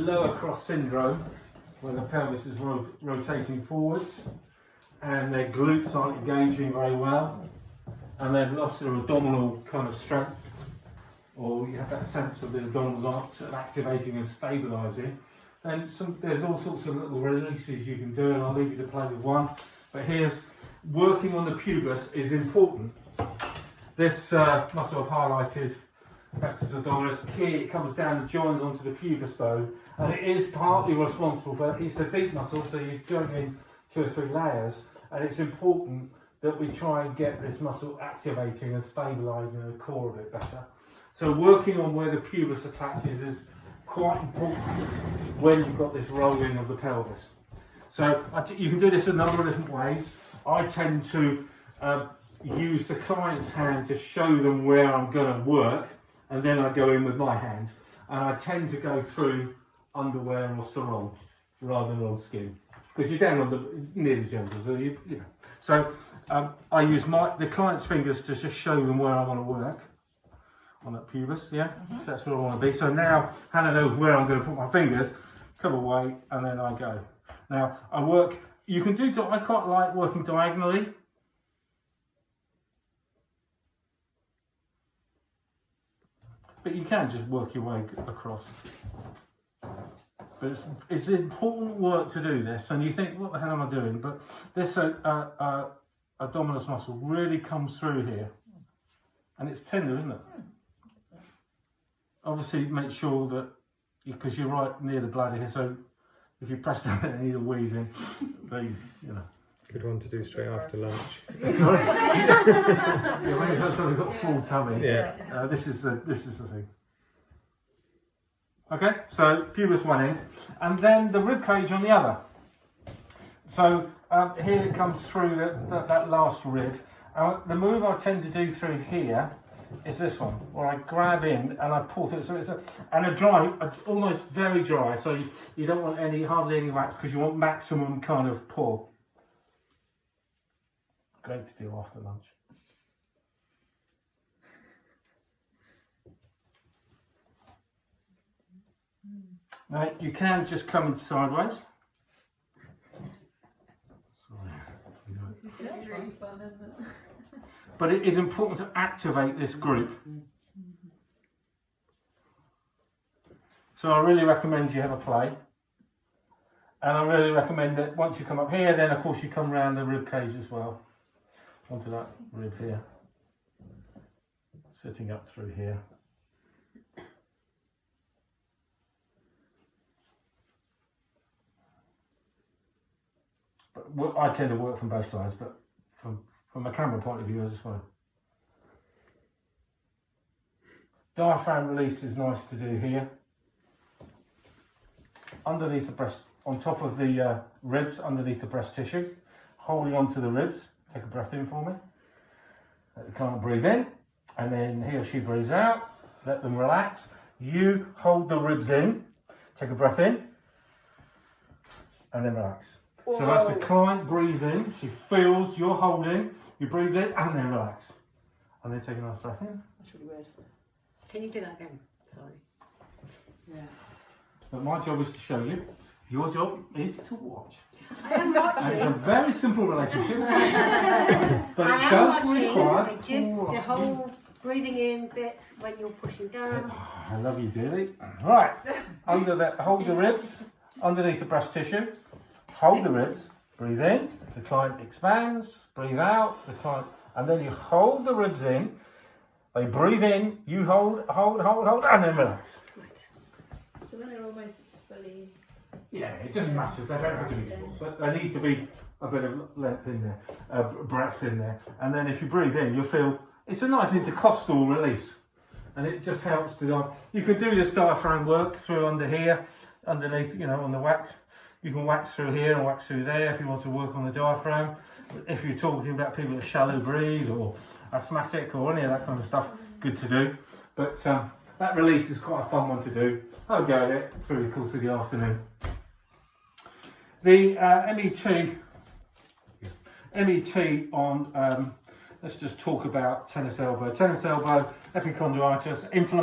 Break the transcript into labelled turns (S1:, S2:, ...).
S1: lower cross syndrome, where the pelvis is rotating forwards and their glutes aren't engaging very well, and they've lost their abdominal kind of strength, or you have that sense of the abdominals aren't sort of activating and stabilising. And there's all sorts of little releases you can do, and I'll leave you to play with one. But here's working on the pubis is important. This muscle I've highlighted, pectoralis abdominis, key, it comes down and joins onto the pubis bone, and it is partly responsible for, it's a deep muscle, so you're going in 2 or 3 layers, and it's important that we try and get this muscle activating and stabilising the core a bit better. So working on where the pubis attaches is quite important when you've got this rolling of the pelvis. So you can do this a number of different ways. I tend to use the client's hand to show them where I'm going to work, and then I go in with my hand. And I tend to go through underwear or sarong rather than on skin, because you're down on near the genitals, so you know. So I use the client's fingers to just show them where I want to work on that pubis. Yeah, so that's where I want to be. So now Hannah knows where I'm going to put my fingers, come away, and then I go. Now I work. You can do. I quite like working diagonally. But you can just work your way across. But it's important work to do this, and you think, what the hell am I doing? But this abdominis muscle really comes through here, and it's tender, isn't it? Obviously, make sure that, because you're right near the bladder here, so if you press down and need a wee, then you know.
S2: Good one to do straight after lunch.
S1: Sorry. Yeah, when you've got a full tummy.
S2: Yeah.
S1: This is the thing. Okay, so pubis one end, and then the rib cage on the other. So here it comes through that last rib. The move I tend to do through here is this one, where I grab in and I pull through. So it's almost very dry. So you don't want hardly any wax, because you want maximum kind of pull. Great to do after lunch. Now you can just come in sideways. Sorry.
S3: This is really fun, isn't it?
S1: But it is important to activate this group. So I really recommend you have a play. And I really recommend that once you come up here, then of course you come around the rib cage as well. Onto that rib here. Sitting up through here. But I tend to work from both sides, but from a camera point of view, I just want to. Diaphragm release is nice to do here. Underneath the breast, on top of the ribs, underneath the breast tissue, holding onto the ribs. Take a breath in for me. Let the client breathe in, and then he or she breathes out. Let them relax. You hold the ribs in. Take a breath in, and then relax. Whoa. So as the client breathes in, she feels you're holding. You breathe in, and then relax, and then take a nice breath in.
S4: That's really weird. Can you do that again? Sorry. Yeah.
S1: But my job is to show you. Your job is to watch.
S4: I am watching.
S1: It's a very simple relationship, but it does require.
S4: Just the whole breathing in bit when you're pushing down.
S1: I love you dearly. Right, hold the ribs underneath the breast tissue. Hold the ribs. Breathe in. The client expands. Breathe out. The client, and then you hold the ribs in. They breathe in. You hold, and then relax.
S3: Right. So then they're almost fully.
S1: Yeah, it doesn't matter. They don't have to be full, but there needs to be a bit of length in there, breath in there. And then if you breathe in, you'll feel it's a nice intercostal release, and it just helps to. You can do this diaphragm work through under here, underneath, on the wax. You can wax through here and wax through there if you want to work on the diaphragm. If you're talking about people that shallow breathe or asthmatic or any of that kind of stuff, good to do. But that release is quite a fun one to do. I'll go at it through the course of the afternoon. The MET on, let's just talk about tennis elbow. Tennis elbow, epicondylitis, inflammation.